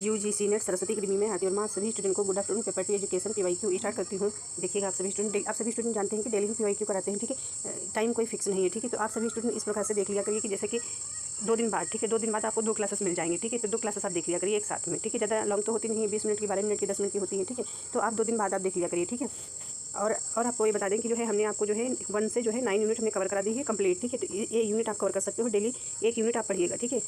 UGC net Saraswati academy में हाथी और माँ सभी स्टूडेंट को good afternoon. Paper 2 education PYQ start करती हूँ। देखिएगा आप सभी स्टूडेंट जानते हैं कि डेली ही पीवाईक्यू कराते हैं, ठीक है। टाइम कोई फिक्स नहीं है, ठीक है। तो आप सभी स्टूडेंट इस प्रकार से देख लिया करिए कि जैसे कि 2 दिन बाद, ठीक है, 2 दिन बाद आपको 2 क्लासेस मिल जाएंगे, ठीक है। तो 2 क्लासेस आप देख लिया करिए एक साथ में, ठीक है। ज़्यादा लॉन्ग तो होती नहीं है, 20 मिनट की, 12 मिनट की, 10 मिनट की होती है, ठीक है। तो आप 2 दिन बाद आप देख लिया करिए, ठीक है। और आपको ये बता दें कि जो है हमने आपको जो है 1 से जो है 9 यूनिट हमने कवर करा दी है कंप्लीट, ठीक है। तो ये यूनिट आप कवर कर सकते हो, डेली 1 यूनिट आप पढ़िएगा, ठीक है।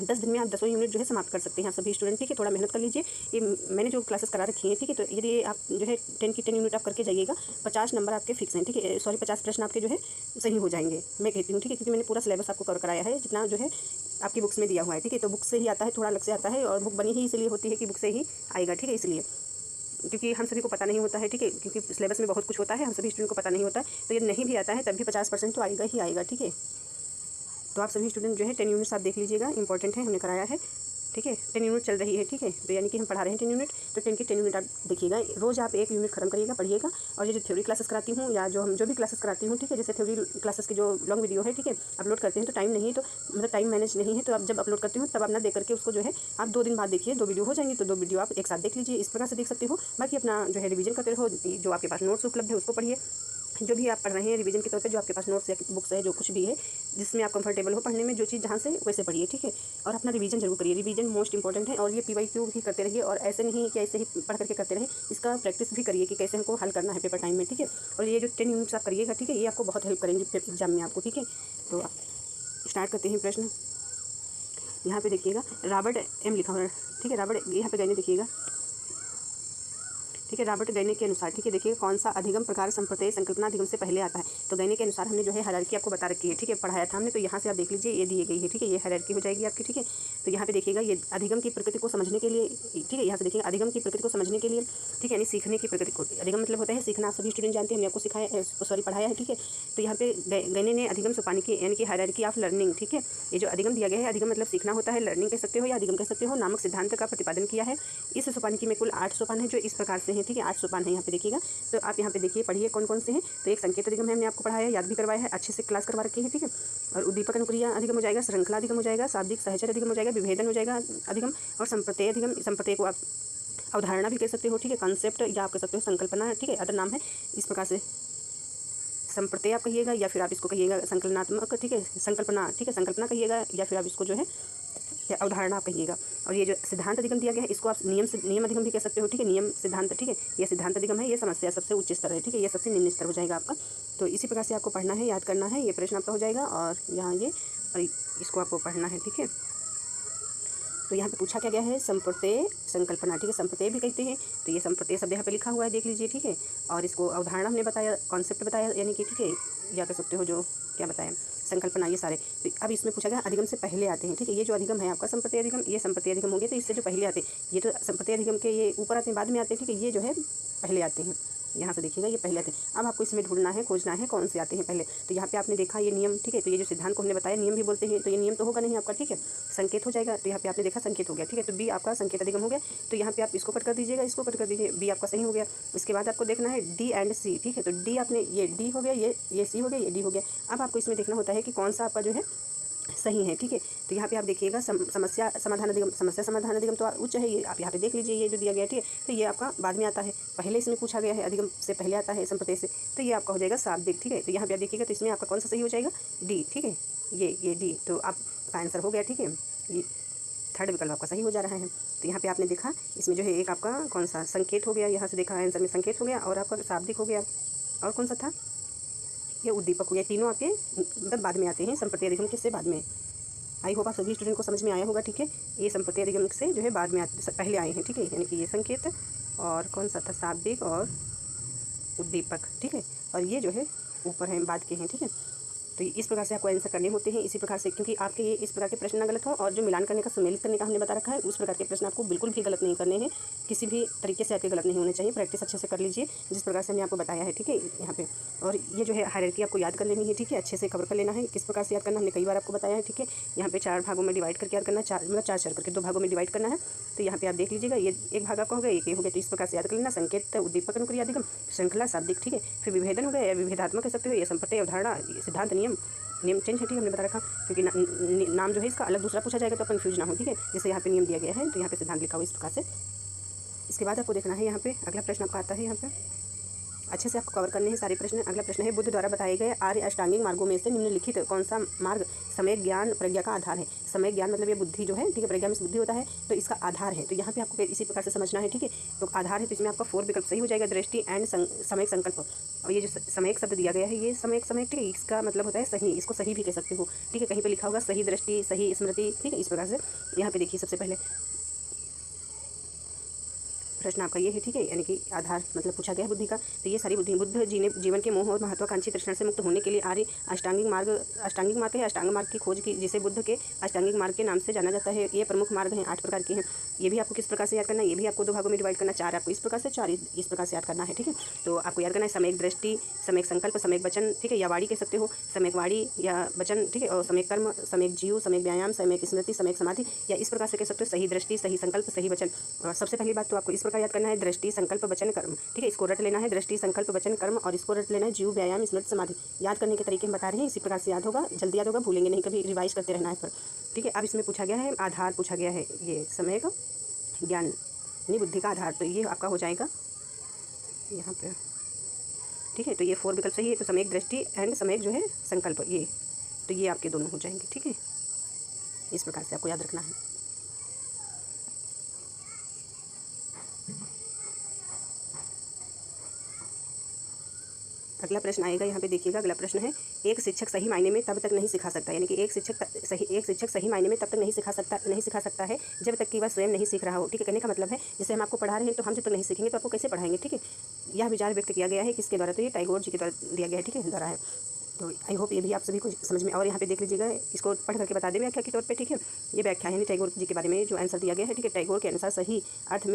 10 दिन में आप 10 यूनिट जो है समाप्त कर सकते हैं आप सभी स्टूडेंट, ठीक है। थोड़ा मेहनत कर लीजिए। ये मैंने जो क्लासेस करा रखी हैं, ठीक है। तो यदि आप जो है 10 की 10 यूनिट आप करके जाइएगा, 50 नंबर आपके फिक्स हैं, ठीक है। सॉरी 50 प्रश्न आपके जो है सही हो जाएंगे, मैं कहती हूँ, ठीक है। क्योंकि मैंने पूरा सिलेबस आपको कवर कराया है जितना जो है आपकी बुक्स में दिया हुआ है, ठीक है। तो बुक से ही आता है, थोड़ा अलग से आता है, और बुक बनी ही इसलिए होती है कि बुक से ही आएगा, ठीक है। इसलिए क्योंकि हम सभी को पता नहीं होता है, ठीक है। क्योंकि सिलेबस में बहुत कुछ होता है, हम सभी स्टूडेंट को पता नहीं होता है। तो ये नहीं भी आता है तब भी 50% तो आएगा ही आएगा, ठीक है। तो आप सभी स्टूडेंट जो है 10 यूनिट्स आप देख लीजिएगा, इंपॉर्टेंट है, हमने कराया है, ठीक है। 10 यूनिट चल रही है, ठीक है। तो यानी कि हम पढ़ा रहे हैं 10 यूनिट, तो 10 की 10 यूनिट आप देखिएगा। रोज़ आप 1 यूनिट खत्म करिएगा, पढ़िएगा। और ये जो थ्योरी क्लासेस कराती हूँ या जो भी क्लासेस कराती हूँ, ठीक है। जैसे थ्योरी क्लासेस की जो लॉन्ग वीडियो है, ठीक है, अपलोड करते हैं तो टाइम नहीं, तो मतलब टाइम मैनेज नहीं है, तो आप जब अपलोड करती हूँ तब आप ना देख करके उसको जो है आप 2 दिन बाद देखिए, 2 वीडियो हो जाएंगी, तो 2 वीडियो आप एक साथ देख लीजिए, इस प्रकार से देख सकते हो। बाकी अपना जो है रिवीजन करते रहो, जो आपके पास नोट्स उपलब्ध है उसको पढ़िए। जो भी आप पढ़ रहे हैं रिवीजन के तौर पे, जो आपके पास नोट्स या बुक्स है, जो कुछ भी है जिसमें आप कंफर्टेबल हो पढ़ने में, जो चीज़ जहाँ से वैसे पढ़िए, ठीक है। और अपना रिवीजन जरूर करिए, रिवीजन मोस्ट इंपॉर्टेंट है। और ये पीवाईक्यू भी करते रहिए, और ऐसे नहीं कि ऐसे ही पढ़ करके करते रहे, इसका प्रैक्टिस भी करिए कि कैसे हमको हल करना है पेपर टाइम में, ठीक है। और ये जो 10 यूनिट्स आप करिएगा, ठीक है, ये आपको बहुत हेल्प करेंगे एग्जाम में आपको, ठीक है। तो स्टार्ट करते हैं प्रश्न। यहाँ पे देखिएगा रॉबर्ट एम लिखा हुआ है, ठीक है। रॉबर्ट यहाँ पे गए देखिएगा, ठीक है। रॉबर्ट गैने के अनुसार, ठीक है, देखिए कौन सा अधिगम प्रकार संप्रत्यय संकल्पना अधिगम से पहले आता है। तो गैने के अनुसार हमने जो है हायरार्की आपको बता रखी है, ठीक है, पढ़ाया था हमने। तो यहाँ से आप देख लीजिए, ये दी गई है, ठीक है। ये हायरार्की हो जाएगी आपकी, ठीक है। तो यहाँ पे देखिएगा ये अधिगम की प्रकृति को समझने के लिए, ठीक है। यहाँ से देखिए अधिगम की प्रकृति को समझने के लिए, ठीक है, यानी सीखने की प्रकृति को, अधिगम मतलब होता है सीखना। सभी स्टूडेंट जानते हैं, हमने आपको सिखाया, सॉरी पढ़ाया है, ठीक है। तो यहाँ पे गैने ने अधिगम सोपानी की यानी कि हायरार्की ऑफ लर्निंग, ठीक है, ये जो अधिगम दिया गया है, अधिगम मतलब सीखना होता है, लर्निंग कह सकते हो या अधिगम कह सकते हो, नामक सिद्धांत का प्रतिपादन किया है। इस सोपानी में कुल 8 सोपान है, जो इस प्रकार से हैं, ठीक है। 8 सोपान है यहाँ पे देखिएगा। तो आप यहाँ पे देखिए, पढ़िए कौन कौन से हैं। तो एक संकेत अधिगम है, हमने आपको पढ़ाया है, याद भी करवाया है, अच्छे से क्लास करवा रखी है, ठीक है। और उद्दीपक अनुक्रिया अधिगम हो जाएगा, श्रृंखला अधिगम हो जाएगा, शाब्दिक सहचर अधिगम हो जाएगा, विभेदन हो जाएगा अधिगम, और संप्रत्यय अधिगम। संप्रत्यय को आप अवधारणा भी कह सकते हो, ठीक है, कॉन्सेप्ट, या आप कह सकते हो संकल्पना, ठीक है, अदर नाम है। इस प्रकार से संप्रत्यय आप कहिएगा, या फिर आप इसको कहिएगा संकलनात्मक, ठीक है, संकल्पना, ठीक है, संकल्पना कहिएगा, या फिर आप इसको जो है या अवधारणा आप कहिएगा। और ये जो सिद्धांत अधिगम दिया गया है, इसको आप नियम अधिगम भी कह सकते हो, ठीक है, नियम सिद्धांत, ठीक है। ये सिद्धांत अधिगम है, ये समस्या सबसे उच्च स्तर है, ठीक है, ये सबसे निम्न स्तर हो जाएगा आपका। तो इसी प्रकार से आपको पढ़ना है, याद करना है, ये प्रश्न आपका हो जाएगा। और यहाँ ये और इसको आपको पढ़ना है, ठीक है। तो यहाँ पे पूछा क्या गया है, संप्रत्यय संकल्पना, ठीक है, संप्रत्यय भी कहते हैं। तो ये संप्रत्यय शब्द यहाँ पे लिखा हुआ है, देख लीजिए, ठीक है। और इसको अवधारणा हमने बताया, कॉन्सेप्ट बताया, यानी कि ठीक है, या कह सकते हो जो क्या बताया, संकल्पना, ये सारे। तो अब इसमें पूछा गया अधिगम से पहले आते हैं, ठीक है। ये जो अधिगम है आपका संप्रत्यय अधिगम, ये संप्रत्यय अधिगम हो गया। तो इससे जो पहले आते हैं, ये तो संप्रत्यय अधिगम के ये ऊपर आते हैं, बाद में आते हैं, ठीक है। ये जो है पहले आते हैं, यहाँ से देखिएगा, ये पहले आते हैं। अब आपको इसमें ढूंढना है, खोजना है कौन से आते हैं पहले। तो यहाँ पे आपने देखा ये नियम, ठीक है। तो ये जो सिद्धांत को हमने बताया नियम भी बोलते हैं, तो ये नियम तो होगा नहीं आपका, ठीक है, संकेत हो जाएगा। तो यहाँ पे आपने देखा संकेत हो गया, ठीक है। तो बी आपका संकेत अधिगम हो गया। तो यहाँ पे आप इसको कट कर दीजिएगा, इसको कट कर दीजिए, बी आपका सही हो गया। इसके बाद आपको देखना है डी एंड सी, ठीक है। तो डी आपने, ये डी हो गया, ये सी हो गया, ये डी हो गया। अब आपको इसमें देखना होता है कि कौन सा आपका जो है सही है, ठीक है। तो यहाँ पे आप देखिएगा समस्या समाधान अधिगम, समस्या समाधान अधिगम तो उच्च है, ये आप यहाँ पे देख लीजिए, ये जो दिया गया है, ठीक है। तो ये आपका बाद में आता है, पहले इसमें पूछा गया है, अधिगम से पहले आता है संप्रत्यय से। तो ये आपका हो जाएगा शाब्दिक, ठीक है। तो यहाँ पे आप देखिएगा, तो इसमें आपका कौन सा सही हो जाएगा, डी, ठीक है, ये डी। तो आपका आंसर हो गया, ठीक है। ये थर्ड विकल्प आपका सही हो जा रहा है। तो यहाँ पे आपने देखा, इसमें जो है एक आपका कौन सा संकेत हो गया, यहाँ से देखा आंसर में संकेत हो गया, और आपका शाब्दिक हो गया, और कौन सा था, ये उद्दीपक हो गया। तीनों आपके मतलब बाद में आते हैं, संप्रत्यय अधिगम किससे बाद में। आई होप आप सभी स्टूडेंट को समझ में आया होगा, ठीक है। ये संप्रत्यय अधिगम से जो है बाद में पहले आए हैं, ठीक है, यानी कि ये संकेत और कौन सा था, शाब्दिक और उद्दीपक, ठीक है। और ये जो है ऊपर हैं, बाद के हैं, ठीक है। तो इस प्रकार से आपको आंसर करने होते हैं, इसी प्रकार से, क्योंकि आपके ये इस प्रकार के प्रश्न ना गलत हो, और जो मिलान करने का सम्मिलित करने का हमने बता रखा है, उस प्रकार के प्रश्न आपको बिल्कुल भी गलत नहीं करने हैं, किसी भी तरीके से आपके गलत नहीं होने चाहिए। प्रैक्टिस अच्छे से कर लीजिए, जिस प्रकार से हमने आपको बताया है, ठीक है, यहाँ पे। और ये जो है हायरार्की आपको याद कर लेनी है, ठीक है, अच्छे से कवर कर लेना है। किस प्रकार से याद करना हमने कई बार आपको बताया है, ठीक है। यहाँ पे 4 भागों में डिवाइड करके याद करना, 4 मतलब 4 करके 2 भागों में डिवाइड करना है। तो यहाँ पे आप देख लीजिएगा, ये एक भाग आपका हो गया, एक हो गया। तो इस प्रकार से याद कर लेना, संकेत, उद्दीपक, अनुक्रिया, अधिगम, श्रृंखला, शाब्दिक, ठीक है। फिर विभेदन हो गया, विभेदात्मक कह सकते हो, ये संप्रत्यय, अवधारणा, सिद्धांत, नियम, नेम चेंज है, ठीक है, हमने बता रखा, क्योंकि नाम जो है इसका अलग दूसरा पूछा जाएगा तो कन्फ्यूज ना हो, ठीक है। जैसे यहाँ पे नियम दिया गया है तो यहाँ पे सिद्धांत लिखा हुआ इस प्रकार से। इसके बाद आपको देखना है यहाँ पे अगला प्रश्न आपका आता है, यहाँ पे अच्छे से आपको कवर करने हैं सारे प्रश्न। अगला प्रश्न है, बुद्ध द्वारा बताए गए आर्य अष्टांगिक मार्गों में से निम्नलिखित कौन सा मार्ग सम्यक ज्ञान प्रज्ञा का आधार है। सम्यक ज्ञान मतलब ये बुद्धि जो है, ठीक है, प्रज्ञा में बुद्धि होता है तो इसका आधार है। तो यहाँ पे आपको इसी प्रकार से समझना है, ठीक है। तो आधार है तो इसमें आपका 4 विकल्प सही हो जाएगा, दृष्टि एंड समयक संकल्प। और ये जो समयक शब्द दिया गया है ये समयक, ठीक है, इसका मतलब होता है सही, इसको सही भी कह सकते हो, ठीक है। कहीं पर लिखा होगा सही दृष्टि, सही स्मृति, ठीक है, इस प्रकार से। यहाँ पे देखिए सबसे पहले प्रश्न आपका ये है, ठीक है, यानी कि आधार मतलब पूछा गया है बुद्धि का। तो ये सारी बुद्धि बुद्ध जी ने जीवन के मोह और महत्वाकांक्षी तृष्णा से मुक्त होने के लिए आर्य अष्टांगिक मार्ग है, अष्टांग मार्ग की खोज की, जिसे बुद्ध के अष्टांगिक मार्ग के नाम से जाना जाता है। ये प्रमुख मार्ग हैं, 8 प्रकार के हैं। ये भी आपको किस प्रकार से याद करना है, ये भी आपको 2 भागों में डिवाइड करना, 4 आपको इस प्रकार से, 4 इस प्रकार से याद करना है, ठीक है। तो आपको याद करना है सम्यक दृष्टि, सम्यक संकल्प, सम्यक वचन, ठीक है, या वाणी कह सकते हो, सम्यक वाणी या वचन, ठीक है, और सम्यक कर्म, सम्यक जीव, सम्यक व्यायाम, सम्यक स्मृति, सम्यक समाधि, या इस प्रकार से कह सकते हो सही दृष्टि, सही संकल्प, सही वचन। और सबसे पहली बात तो आपको इस प्रकार याद करना है, दृष्टि संकल्प वचन कर्म, ठीक है, इसको रट लेना है, दृष्टि संकल्प वचन कर्म, और इसको रट लेना है जीव व्यायाम स्मृति समाधि। याद करने के तरीके हम बता रहे हैं, इसी प्रकार से याद होगा, जल्दी याद होगा, भूलेंगे नहीं, कभी रिवाइज करते रहना है पर, ठीक है। अब इसमें पूछा गया है आधार, पूछा गया है ये सम्यक ज्ञान यानी बुद्धि का आधार, तो ये आपका हो जाएगा यहाँ पे, ठीक है। तो ये 4 विकल्प सही है, तो सम्यक दृष्टि एंड सम्यक जो है संकल्प, ये तो ये आपके दोनों हो जाएंगे, ठीक है। इस प्रकार से आपको याद रखना है। अगला प्रश्न आएगा, यहाँ पे देखिएगा, अगला प्रश्न है, एक शिक्षक सही मायने में तब तक नहीं सिखा सकता, यानी कि एक शिक्षक सही मायने में तब तक नहीं सिखा सकता है जब तक कि वह स्वयं नहीं सीख रहा हो, ठीक है। कहने का मतलब है जैसे हम आपको पढ़ा रहे हैं तो हम जब तक नहीं सीखेंगे तो आपको कैसे पढ़ाएंगे, ठीक है। यह विचार व्यक्त किया गया है किसके द्वारा, तो ये टैगोर जी के द्वारा दिया गया है, ठीक है, द्वारा है। तो आई होप ये भी आप सभी को समझ में। और यहाँ पे देख लीजिएगा, इसको पढ़ करके बता दें व्याख्या के तौर पे, ठीक है। ये व्याख्या है टैगोर जी के बारे में जो आंसर दिया गया है, ठीक है। टैगोर के अनुसार सही अर्थ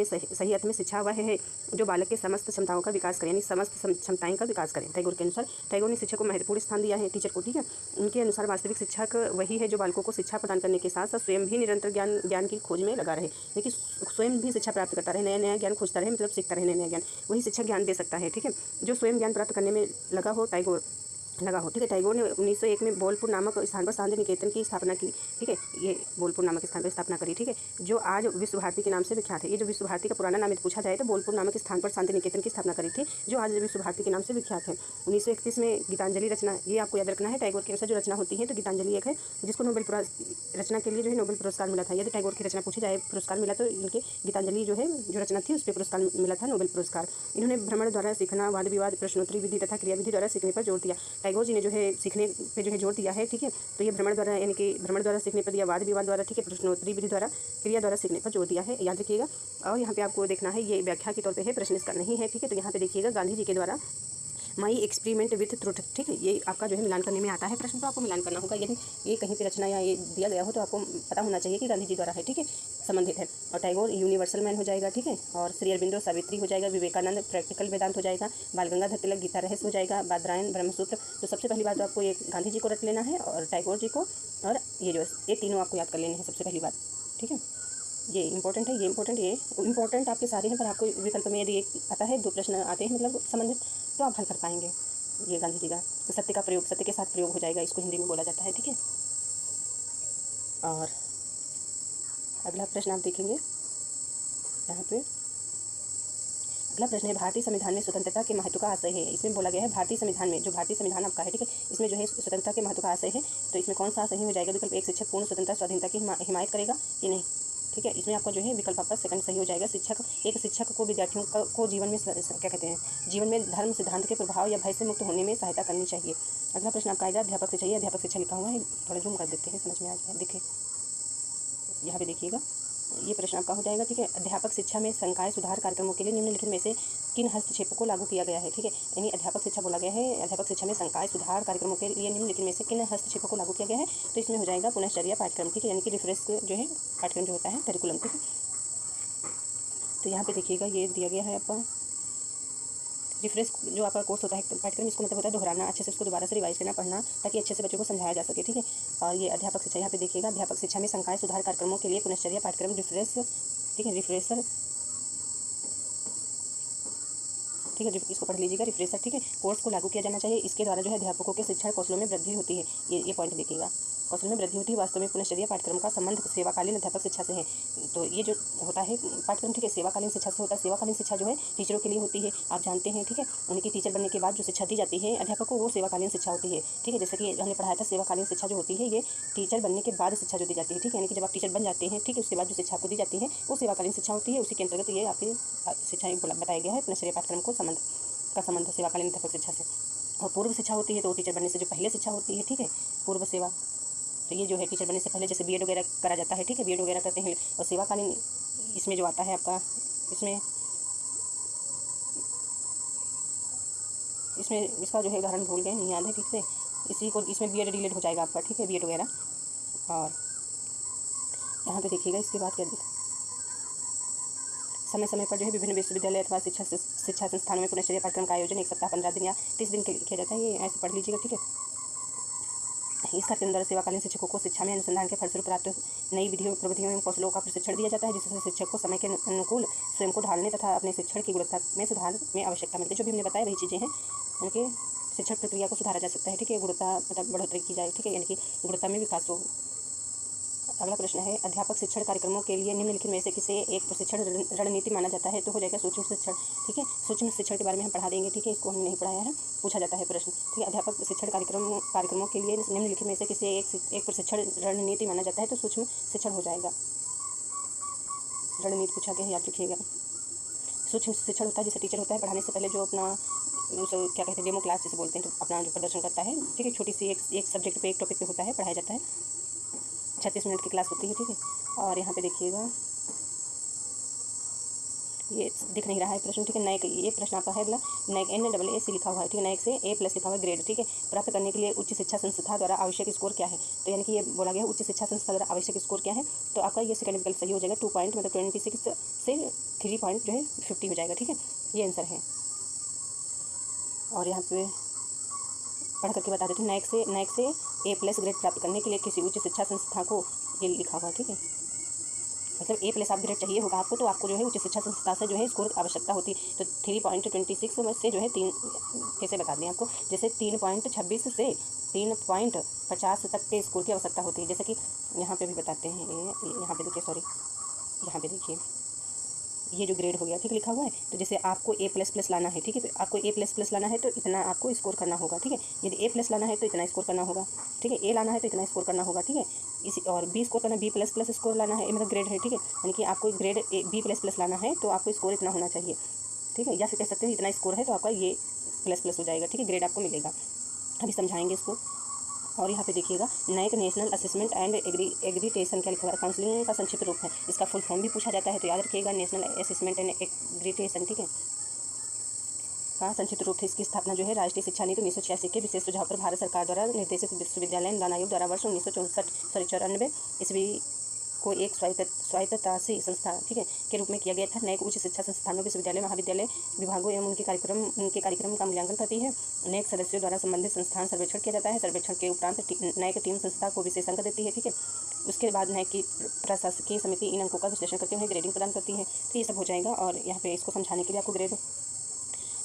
में शिक्षा वह है जो बालक के समस्त क्षमताओं का विकास करें, यानी समस्त क्षमताएं का विकास करें। टैगोर के अनुसार टैगोर ने शिक्षक को महत्वपूर्ण स्थान दिया है, टीचर को, ठीक है। उनके अनुसार वास्तविक शिक्षक वही है जो बालकों को शिक्षा प्रदान करने के साथ साथ स्वयं भी निरंतर ज्ञान की खोज में लगा रहे, लेकिन स्वयं भी शिक्षा प्राप्त करता रहे, नया नया ज्ञान खोजता रहे, मतलब सीखता रहे नया ज्ञान, वही शिक्षक ज्ञान दे सकता है, ठीक है। जो स्वयं ज्ञान प्राप्त करने में लगा हो, ठीक है। टैगोर ने 1901 में बोलपुर नामक स्थान पर शांति निकेतन की स्थापना की, ठीक है। ये बोलपुर नामक स्थान पर स्थापना करी, ठीक है, जो आज विश्व भारती के नाम से विख्यात है। ये जो विश्व भारती का पुराना नाम यदि पूछा जाए तो बोलपुर नामक स्थान पर शांति निकेतन की स्थापना करी थी, जो आज विश्व भारती के नाम से विख्यात है। 1931 में गीतांजलि रचना, ये आपको याद रखना है। टैगोर के अनुसार जो रचना होती है तो गीतांजलि एक है जिसको नोबेल रचना के लिए जो है नोबेल पुरस्कार मिला था। यदि टैगोर की रचना पूछी जाए पुरस्कार मिला तो इनके गीतांजलि जो है जो रचना थी उस पर पुरस्कार मिला था, नोबेल पुरस्कार। इन्होंने भ्रमण द्वारा सीखना, वाद विवाद, प्रश्नोत्तरी विधि तथा क्रियाविधि द्वारा सीखने पर जोर दिया। टैगोर जी ने जो है सीखने पे जो है जोर दिया है, ठीक है। तो ये भ्रमण द्वारा, यानी कि भ्रमण द्वारा सीखने पर दिया, वाद विवाद द्वारा, ठीक है, प्रश्नोत्तरी विधि द्वारा, क्रिया द्वारा सीखने पर जोर दिया है, याद रखिएगा। और यहाँ पे आपको देखना है, ये व्याख्या के तौर पे है, प्रश्न इसका नहीं है, ठीक है। तो यहाँ पे देखिएगा गांधी जी के द्वारा माई एक्सपेरिमेंट विथ ट्रुथ, ठीक है, ये आपका जो है मिलान करने में आता है प्रश्न, तो आपको मिलान करना होगा। यदि ये कहीं पे रचना या ये दिया गया हो तो आपको पता होना चाहिए कि गांधी जी द्वारा है, ठीक है, संबंधित है। और टैगोर यूनिवर्सल मैन हो जाएगा, ठीक है। और श्री अरबिंदो सावित्री हो जाएगा, विवेकानंद प्रैक्टिकल वेदांत हो जाएगा, बाल गंगाधर तिलक गीता रहस्य हो जाएगा, बादरायण ब्रह्मसूत्र। तो सबसे पहली बात तो आपको ये गांधी जी को रट लेना है और टैगोर जी को, और ये जो ये तीनों आपको याद कर लेने हैं सबसे पहली बात, ठीक है। ये इंपॉर्टेंट है, ये इंपॉर्टेंट आपके सारे हैं, पर आपको विकल्प में यदि एक आता है, 2 प्रश्न आते हैं मतलब संबंधित, तो आप हल कर पाएंगे। ये गांधी जी का सत्य का प्रयोग, सत्य के साथ प्रयोग हो जाएगा, इसको हिंदी में बोला जाता है, ठीक है। और अगला प्रश्न आप देखेंगे यहाँ पे, अगला प्रश्न है भारतीय संविधान में स्वतंत्रता के महत्व का आशय है। इसमें बोला गया है भारतीय संविधान में, जो भारतीय संविधान आपका है, ठीक है, इसमें जो है स्वतंत्रता के महत्व का आशय है, तो इसमें कौन सा सही हो जाएगा। विकल्प 1, शिक्षक पूर्ण स्वतंत्रता स्वाधीनता की हिमायत करेगा कि नहीं, ठीक है। इसमें आपका जो है विकल्प आपका सेकंड सही हो जाएगा। एक शिक्षक को विद्यार्थियों को जीवन में क्या कहते हैं, जीवन में धर्म सिद्धांत के प्रभाव या भय से मुक्त होने में सहायता करनी चाहिए। अगला प्रश्न आपका आएगा अध्यापक शिक्षा, ये अध्यापक शिक्षा लिखा हुआ है, थोड़ा जूम कर देते हैं, समझ में आ जाए, देखिए यहाँ पे देखिएगा, ये प्रश्न आपका हो जाएगा, ठीक है। अध्यापक शिक्षा में संकाय सुधार कार्यक्रमों के लिए निम्नलिखित में से किन हस्तक्षेपों को लागू किया गया है, ठीक है। यानी अध्यापक शिक्षा बोला गया है, अध्यापक शिक्षा में संकाय सुधार कार्यक्रमों के लिए निम्नलिखित में से किन हस्तक्षेपों को लागू किया गया है, तो इसमें हो जाएगा पुनश्चर्या पाठ्यक्रम, ठीक है, यानी कि रिफ्रेश जो है पाठ्यक्रम जो होता है, करिकुलम, ठीक है। तो यहाँ पे देखिएगा ये दिया गया है आपका रिफ्रेश जो आपका कोर्स होता है पाठ्यक्रम, इसको मतलब होता है दोहराना, अच्छे से उसको दोबारा से रिवाइज करना, पढ़ना, ताकि अच्छे से बच्चों को समझाया जा सके, ठीक है। और ये अध्यापक शिक्षा, यहाँ पे देखिएगा अध्यापक शिक्षा में संकाय सुधार कार्यक्रमों के लिए पुनश्चर्या पाठ्यक्रम रिफ्रेश, ठीक है, रिफ्रेशर, ठीक ठीक है, इसको पढ़ लीजिएगा। रिफ्रेशर, ठीक है, कोर्स को लागू किया जाना चाहिए। इसके द्वारा जो है अध्यापकों के शिक्षण कौशलों में वृद्धि होती है। ये पॉइंट देखिएगा, कौशल में वृद्धि होती है। वास्तव में पुनश्चर्या पाठ्यक्रम का संबंध सेवाकालीन अध्यापक शिक्षा से है। तो ये जो होता है पाठ्यक्रम, ठीक है, सेवाकालीन शिक्षा से होता है। सेवाकालीन शिक्षा जो है टीचरों के लिए होती है, आप जानते हैं, ठीक है। उनकी टीचर बनने के बाद जो शिक्षा दी जाती है अध्यापक को, वो सेवाकालीन शिक्षा होती है, ठीक है। जैसे कि हमने पढ़ाया था, सेवाकालीन शिक्षा जो होती है ये टीचर बनने के बाद शिक्षा जो दी जाती है, ठीक है, यानी कि जब आप टीचर बन जाते हैं, ठीक है, उसके बाद जो शिक्षा आपको दी जाती है वो सेवाकालीन शिक्षा होती है। उसी के अंतर्गत ये आपकी शिक्षाएं बताया गया है। पुनश्चर्या पाठ्यक्रम को संबंध सेवाकालीन अध्यापक शिक्षा से। और पूर्व शिक्षा होती है तो टीचर बनने से जो पहले शिक्षा होती है, ठीक है, पूर्व सेवा। तो ये जो है टीचर बनने से पहले जैसे बीएड वगैरह करा जाता है, ठीक है, बीएड वगैरह करते हैं। और सेवाकालीन इसमें जो आता है आपका, इसमें इसका जो है उदाहरण भूल गए, नहीं याद है ठीक से, इसी को इसमें बीएड डिलीट हो जाएगा आपका, ठीक है, बीएड वगैरह। और यहाँ पे देखिएगा इसके बाद क्या देता, समय समय पर जो है विभिन्न विश्वविद्यालय अथवा शिक्षा संस्थानों में पुनश्चर्या पाठ्यक्रम का आयोजन 1 सप्ताह 15 दिन या 30 दिन के लिए किया जाता है। ये ऐसे पढ़ लीजिएगा, ठीक है। इस कार्यक्रम द्वारा सेवाकालीन शिक्षकों को शिक्षा में अनुसंधान के फलस्वरूप प्राप्त नई विधियों, प्रविधियों एवं कौशलों का प्रशिक्षण दिया जाता है, जिससे शिक्षक को समय के अनुकूल स्वयं को ढालने तथा अपने शिक्षण की गुणवत्ता में सुधार में आवश्यकता मिलती है। जो भी हमने बताया वही चीज़ें हैं, उनके शिक्षण प्रक्रिया को सुधारा जा सकता है, ठीक है, गुणवत्ता मतलब बढ़ोतरी की जाए, ठीक है, यानी कि गुणवत्ता में विकास हो। अगला प्रश्न है, अध्यापक शिक्षण कार्यक्रमों के लिए निम्नलिखित में से किसे एक प्रशिक्षण रणनीति माना जाता है? तो हो जाएगा सूक्ष्म शिक्षण, ठीक है। सूक्ष्म शिक्षण के बारे में हम पढ़ा देंगे, ठीक है, इसको हमने नहीं पढ़ाया है, पूछा जाता है प्रश्न, ठीक है। अध्यापक शिक्षण कार्यक्रमों के लिए निम्नलिखित में से किसे एक प्रशिक्षण रणनीति माना जाता है? तो सूक्ष्म शिक्षण हो जाएगा। रणनीति पूछा गया, याद रखिएगा। सूक्ष्म शिक्षण होता है जैसे टीचर होता है, पढ़ाने से पहले जो अपना क्या कहते हैं, डेमो क्लास जिसे बोलते हैं, तो अपना जो प्रदर्शन करता है, ठीक है, छोटी सी एक सब्जेक्ट पे, एक टॉपिक पे होता है, पढ़ाया जाता है, 36 मिनट की क्लास होती है, ठीक है। और यहाँ पे देखिएगा, ये दिख नहीं रहा है प्रश्न, ठीक है। नैक, ये प्रश्न आपका है अगला, नैक NAAC लिखा हुआ है, ठीक है, नैक से A+ लिखा हुआ है, ग्रेड, ठीक है, प्राप्त करने के लिए उच्च शिक्षा संस्था द्वारा आवश्यक स्कोर क्या है? तो यानी कि ये बोला गया उच्च शिक्षा संस्था द्वारा आवश्यक स्कोर क्या है? तो आपका ये सेकंड विकल्प सही हो जाएगा, 2 पॉइंट मतलब 26 से 3 पॉइंट जो है 50 हो जाएगा, ठीक है, ये आंसर है। और यहाँ पे पढ़ करके बता देते हैं, नैक से A+ ग्रेड प्राप्त करने के लिए किसी उच्च शिक्षा संस्था को, ये लिखा हुआ है, ठीक है, मतलब A+ आप ग्रेड चाहिए होगा आपको, तो आपको जो है उच्च शिक्षा संस्था से जो है स्कोर आवश्यकता होती है। तो 3.26 में से जो है 3 कैसे बता दें आपको, जैसे 3.26 से 3.50 तक के स्कोर की आवश्यकता होती है। जैसे कि यहाँ पे भी बताते हैं, यहाँ पे देखिए, सॉरी, यहाँ पे देखिए, ये जो ग्रेड हो गया, ठीक लिखा हुआ है, तो जैसे आपको A++ लाना है, ठीक है, तो आपको A++ लाना है तो इतना आपको स्कोर करना होगा, ठीक है। यदि A+ लाना है तो इतना स्कोर करना होगा, ठीक है, A लाना है तो इतना स्कोर करना होगा, ठीक है। इसी और B स्कोर करना, B++ स्कोर लाना है, मतलब ग्रेड है, ठीक है, यानी कि आपको ग्रेड B++ लाना है तो आपको स्कोर इतना होना चाहिए, ठीक है, या फिर कह सकते हैं इतना स्कोर है तो आपका ये ++ हो जाएगा, ठीक है, ग्रेड आपको मिलेगा। अभी समझाएंगे इसको। और यहाँ पे देखिएगा, नैक नेशनल असेसमेंट एंड एग्रीटेशन क्या लिखा हुआ है, काउंसलिंग का संक्षिप्त रूप है, इसका फुल फॉर्म भी पूछा जाता है, तो याद रखिएगा, नेशनल असेसमेंट एंड एग्रीटेशन, ठीक है, का संक्षिप्त रूप है। इसकी स्थापना जो है राष्ट्रीय शिक्षा नीति 1986 के विशेष सुझाव पर भारत सरकार द्वारा निर्देशित विश्वविद्यालय अनुदान आयोग द्वारा वर्ष 1994 ईस्वी को एक स्वायत्तशासी संस्था, ठीक है, के रूप में किया गया था। नैक उच्च शिक्षा संस्थानों, विश्वविद्यालय, महाविद्यालय, विभागों एवं उनके कार्यक्रम का मूल्यांकन करती है। नैक सदस्यों द्वारा संबंधित संस्थान सर्वेक्षण किया जाता है। सर्वेक्षण के उपरांत नैक टीम संस्था को विशेष अंक देती है, ठीक है। उसके बाद नैक की प्रशासकीय समिति इन अंकों का विश्लेषण करके उन्हें ग्रेडिंग प्रदान करती है। तो ये सब हो जाएगा। और यहाँ पे इसको समझाने के लिए आपको ग्रेड,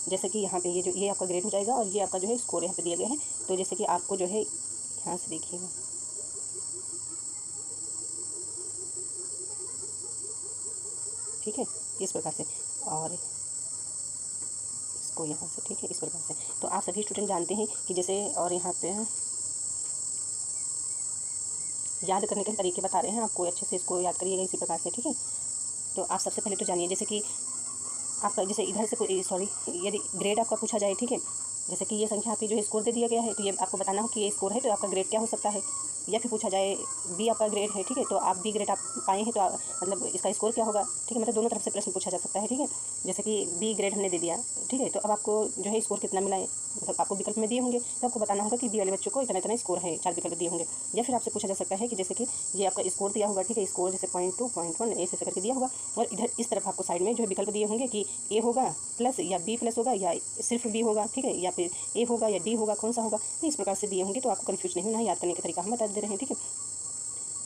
जैसे कि यहाँ पे ये आपका ग्रेड हो जाएगा और ये आपका जो है स्कोर यहाँ पे दिया गया है। तो जैसे कि आपको जो है यहाँ से देखिएगा, ठीक है, इस प्रकार से, और इसको यहाँ से, ठीक है, इस प्रकार से। तो आप सभी स्टूडेंट जानते हैं कि जैसे, और यहाँ पे याद करने के तरीके बता रहे हैं आपको, अच्छे से इसको याद करिएगा इसी प्रकार से, ठीक है। तो आप सबसे पहले तो जानिए, जैसे कि आपका जैसे इधर से सॉरी, यदि ग्रेड आपका पूछा जाए, ठीक है, जैसे कि ये संख्या आपकी जो है स्कोर दे दिया गया है, तो ये आपको बताना हो कि ये स्कोर है, तो आपका ग्रेड क्या हो सकता है। या फिर पूछा जाए B आपका ग्रेड है, ठीक है, तो आप B ग्रेड आप पाए हैं, तो मतलब इसका स्कोर क्या होगा, ठीक है, मतलब दोनों तरफ से प्रश्न पूछा जा सकता है, ठीक है। जैसे कि B ग्रेड हमने दे दिया, ठीक है, तो अब आपको जो है स्कोर कितना मिला है, मतलब आपको विकल्प में दिए होंगे, तो आपको बताना होगा कि B वाले बच्चों को इतना इतना स्कोर है, 4 विकल्प दिए होंगे। या फिर आपसे पूछा जा सकता है कि जैसे कि ये आपका स्कोर दिया होगा, ठीक है, स्कोर जैसे 0.2 0.1 ऐसे करके दिया होगा, और इधर इस तरफ आपको साइड में जो है विकल्प दिए होंगे कि A होगा प्लस या B+ होगा या सिर्फ B होगा, ठीक है, या फिर A होगा या D होगा, कौन सा होगा, तो इस प्रकार से दिए होंगे। तो आपको कन्फ्यूज नहीं होना है, याद करने का तरीका हम बता दे रहे हैं, ठीक है।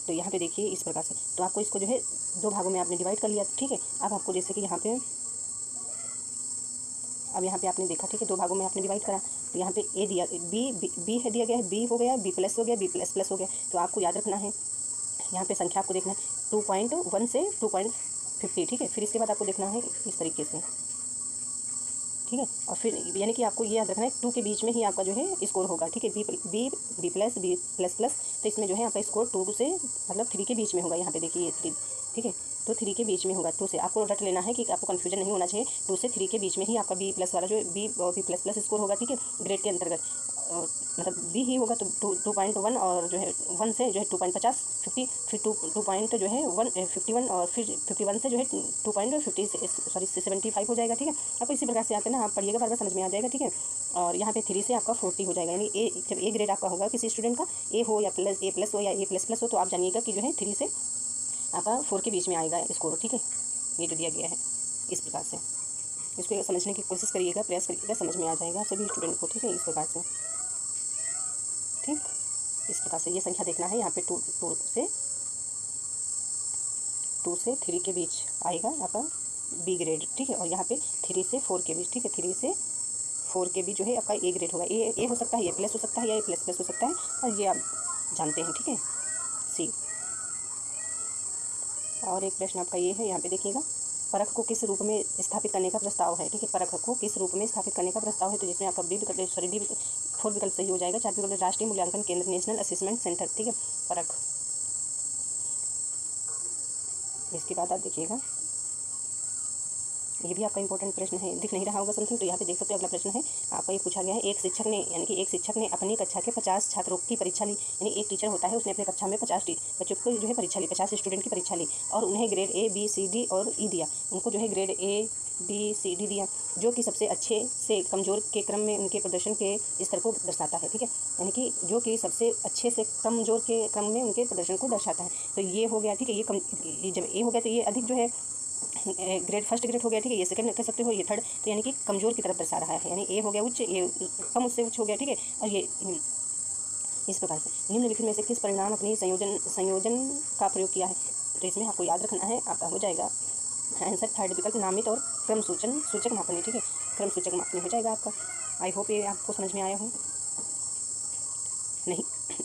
तो यहाँ पे देखिए इस प्रकार से, तो आपको इसको जो है 2 भागों में आपने डिवाइड कर लिया, ठीक है। अब आपको जैसे कि यहाँ पे अब यहाँ पे आपने देखा, ठीक है, 2 भागों में आपने डिवाइड करा, तो यहाँ पे ए दिया, बी है दिया गया है, बी हो गया, बी प्लस हो गया, बी प्लस प्लस हो गया। तो आपको याद रखना है, यहाँ पे संख्या आपको देखना है 2.1 से 2.50, ठीक है। फिर इसके बाद आपको देखना है इस तरीके से, ठीक है। और फिर यानी कि आपको ये याद रखना है 2 के बीच में ही आपका जो है स्कोर होगा, ठीक है। बी प्लस प्लस, तो इसमें जो है आपका स्कोर 2 से मतलब 3 के बीच में होगा। यहाँ पे देखिए 3, ठीक है, तो 3 के बीच में होगा। 2 से आपको रट लेना है कि आपको कन्फ्यूजन नहीं होना चाहिए। 2 से 3 के बीच में ही आपका बी प्लस वाला जो है बी प्लस प्लस स्कोर होगा, ठीक है, ग्रेड के अंतर्गत। मतलब बी ही होगा, तो 2.1 और जो है 1 से जो है 2.50, 50, फिर 2 पॉइंट जो है 51 और फिर 51 से जो है 75 हो जाएगा, ठीक है। आपको इसी प्रकार से आते हैं ना, आप पढ़िएगा, बार बार समझ में आ जाएगा, ठीक है। और यहाँ पे 3 से आपका 40 हो जाएगा, यानी जब ए ग्रेड आपका होगा किसी स्टूडेंट का, ए हो या ए प्लस हो या ए प्लस प्लस हो, तो आप जानिएगा कि जो है 3 से आपका 4 के बीच में आएगा स्कोर, ठीक है। ये जो दिया गया है इस प्रकार से, इसको समझने की कोशिश करिएगा, प्रयास करिएगा, समझ में आ जाएगा सभी स्टूडेंट को, ठीक है, इस प्रकार से, ठीक। इस प्रकार से ये संख्या देखना है, यहाँ पे 2 से 3 के बीच आएगा आपका बी ग्रेड, ठीक है। और यहाँ पे 3 से 4 के बीच, ठीक है, 3 से 4 के बीच जो है आपका ए ग्रेड होगा। ए हो सकता है, ए प्लस हो सकता है, या ए प्लस प्लस हो सकता है, और ये आप जानते हैं, ठीक है। सी और एक प्रश्न आपका ये है, यहाँ पे देखिएगा, परख को किस रूप में स्थापित करने का प्रस्ताव है, ठीक है। परख को किस रूप में स्थापित करने का प्रस्ताव है, तो जिसमें आपका डी 4 विकल्प सही हो जाएगा। 4 विकल्प राष्ट्रीय मूल्यांकन केंद्र, नेशनल असेसमेंट सेंटर, ठीक है, परख। इसके बाद आप देखिएगा, ये भी आपका इंपॉर्टेंट प्रश्न है, दिख नहीं रहा होगा समथिंग, तो यहाँ पे देख सकते हो। अगला प्रश्न है आपका, ये पूछा गया है, एक शिक्षक ने यानी कि एक शिक्षक ने अपनी कक्षा के 50 छात्रों की परीक्षा ली, यानी एक टीचर होता है, उसने अपनी कक्षा में 50 बच्चों को जो है परीक्षा ली, 50 स्टूडेंट की परीक्षा ली, और उन्हें grade A B C D और E दिया। उनको जो है grade A B C D दिया, जो कि सबसे अच्छे से कमज़ोर के क्रम में उनके प्रदर्शन के स्तर को दर्शाता है, ठीक है, यानी कि जो कि सबसे अच्छे से कमज़ोर के क्रम में उनके प्रदर्शन को दर्शाता है। तो ये हो गया, ठीक है, ये जब ए हो गया तो ये अधिक जो है ग्रेड फर्स्ट ग्रेड हो गया, ठीक है, ये सेकंड कह सकते हो, ये थर्ड, तो यानी कि कमज़ोर की तरफ दर्शा रहा है, यानी ए हो गया उच्च, ये कम उससे उच्च हो गया, ठीक है। और ये इस प्रकार से निम्नलिखित में से किस परिणाम अपनी संयोजन का प्रयोग किया है, तो इसमें आपको याद रखना है, आपका हो जाएगा आंसर थर्ड विकल्प, नामित और क्रम सूचक मापनी, ठीक है, क्रम सूचक मापनी हो जाएगा आपका। आई होप ये आपको समझ में आया हो।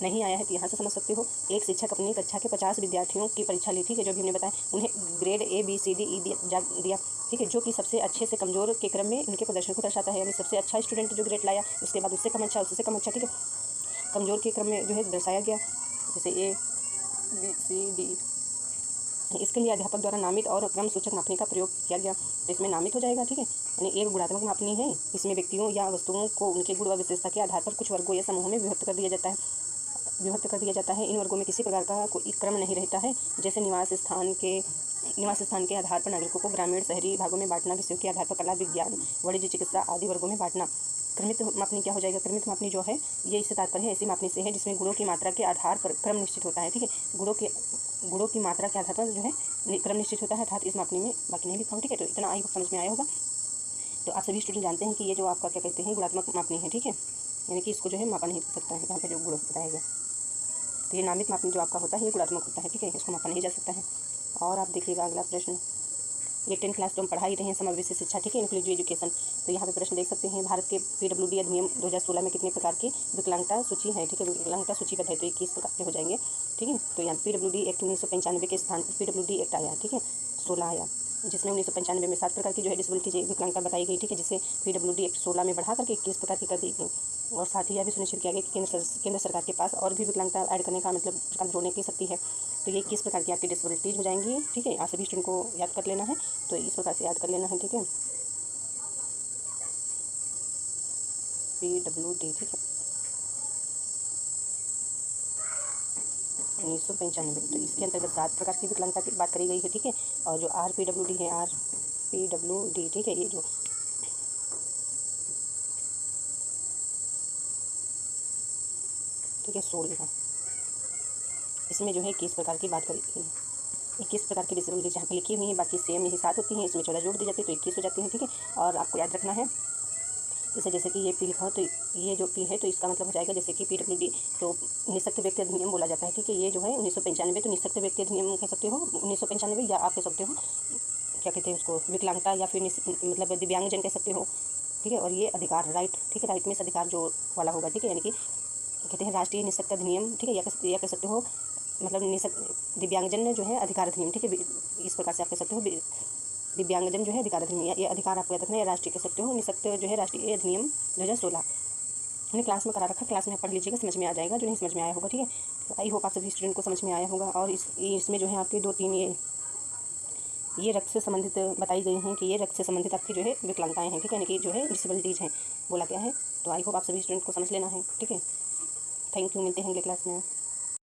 नहीं आया है तो यहाँ से समझ सकते हो। एक शिक्षक अपनी कक्षा के 50 विद्यार्थियों की परीक्षा ली, ठीक है, जो भी हमने बताया, उन्हें grade A B C D E दिया, ठीक है, जो कि सबसे अच्छे से कमज़ोर के क्रम में उनके प्रदर्शन को दर्शाता है, यानी सबसे अच्छा स्टूडेंट जो ग्रेड लाया, उसके बाद उससे कम अच्छा, उससे कम अच्छा, ठीक है, कमज़ोर के क्रम में जो है दर्शाया गया, जैसे A B C D। इसके लिए अध्यापक द्वारा नामित और क्रम सूचक मापनी का प्रयोग किया गया, तो इसमें नामित हो जाएगा, ठीक है, यानी एक गुणात्मक मापनी है, इसमें व्यक्तियों या वस्तुओं को उनके गुण व विशेषता के आधार पर कुछ वर्गों या समूहों में विभक्त कर दिया जाता है। इन वर्गों में किसी प्रकार का कोई क्रम नहीं रहता है, जैसे निवास स्थान के आधार पर नागरिकों को ग्रामीण शहरी भागों में बांटना, विषयों के आधार पर कला विज्ञान वाणिज्य चिकित्सा आदि वर्गों में बांटना। क्रमित मापनी क्या हो जाएगा, क्रमित मापनी जो है ये इससे तात्पर्य है ऐसी मापनी से है जिसमें गुणों की मात्रा के आधार पर क्रम निश्चित होता है, ठीक है, गुणों की मात्रा के आधार पर जो है क्रम निश्चित होता है, अर्थात इस मापनी में बाकी नहीं लिखा हूँ, ठीक है। तो इतना आई समझ में आया होगा। तो आप सभी स्टूडेंट जानते हैं कि ये जो आपका क्या कहते हैं गुणात्मक मापनी है, ठीक है, यानी कि इसको जो है मापा नहीं कर सकता है, यहाँ पे जो गुण बताया गया। तो ये नामित मापनी जो आपका होता है ये गुणात्मक होता है, ठीक है, इसको मापा नहीं जा सकता है। और आप देखिएगा अगला प्रश्न, ये 10th क्लास तो हम पढ़ा ही रहे हैं, समावेशी शिक्षा, ठीक है, इंक्लूसिव एजुकेशन। तो यहाँ पे प्रश्न देख सकते हैं, भारत के PWD अधिनियम 2016 में कितने प्रकार की विकलांगता सूची है, ठीक है, विकलांगता सूचीबद्ध है, तो 21 प्रकार के हो जाएंगे, ठीक है। तो यहाँ PWD एक्ट 1995 के स्थान पर PWD एक्ट आया, ठीक है, 16 आया, जिसमें 1995 में 7 प्रकार की जो है डिसेबिलिटी विकलांगता बताई गई, ठीक है, जिसे PWD एक्ट 16 में बढ़ा करके 21 प्रकार की कर दी गई। और साथ ही यह भी सुनिश्चित किया गया कि केंद्र सरकार के पास और भी विकलांगता ऐड करने का मतलब प्रकार जोड़ने की शक्ति है। तो ये 21 प्रकार की आपकी डिसेबिलिटीज हो जाएंगी, ठीक है, आप सभी स्टूडेंट को याद कर लेना है, तो इस प्रकार से याद कर लेना है, ठीक है, PWD, ठीक है, 1995, तो इसके अंतर्गत 7 प्रकार की विकलांगता की बात करी गई है, ठीक है। और जो RPWD है, RPWD, ठीक है, ये जो ठीक है 16, इसमें जो है 21 प्रकार की बात करी गई है, 21 प्रकार की डिसेबिलिटी जहाँ पे लिखी हुई है, बाकी सेम यही 7 होती हैं, इसमें 14 जोड़ दी जाती है तो 21 हो जाती है, ठीक है। और आपको याद रखना है, जैसे कि ये पी लिखा हो तो ये जो पी है तो इसका मतलब हो जाएगा जैसे कि PWD, तो निःशक्त व्यक्ति अधिनियम बोला जाता है, ठीक है, ये जो है 1995, तो निःशक्त व्यक्ति अधिनियम कह सकते हो 1995, या आप कह सकते हो क्या कहते हैं उसको विकलांगता, या फिर मतलब दिव्यांगजन कह सकते हो, ठीक है। और ये अधिकार राइट, ठीक है, राइट में अधिकार जो वाला होगा, ठीक है, यानी कि कहते हैं राष्ट्रीय निःशक्त अधिनियम, ठीक है, या कह सकते हो मतलब दिव्यांगजन जो है अधिकार अधिनियम, ठीक है, इस प्रकार से आप कह सकते हो दिव्यांगजन जो है अधिकार अधिनियम, ये अधिकार आपको याद रखना है, राष्ट्रीय कह सकते हो निःशक्त जो है राष्ट्रीय अधिनियम 2016 मैंने क्लास में करा रखा, क्लास में आप पढ़ लीजिएगा, समझ में आ जाएगा, जो नहीं समझ में आया होगा, ठीक है। तो आई होप आप सभी स्टूडेंट को समझ में आया होगा। और इसमें जो है आपके 2-3 ये रक्त से संबंधित बताई गई हैं कि ये रक्त से संबंधित आपकी जो है विकलांगताएँ हैं, ठीक है, यानी कि जो है डिसेबिलिटीज़ हैं बोला गया है। तो आई होप आप सभी स्टूडेंट को समझ लेना है, ठीक है। थैंक यू, मिलते हैं अगले क्लास में।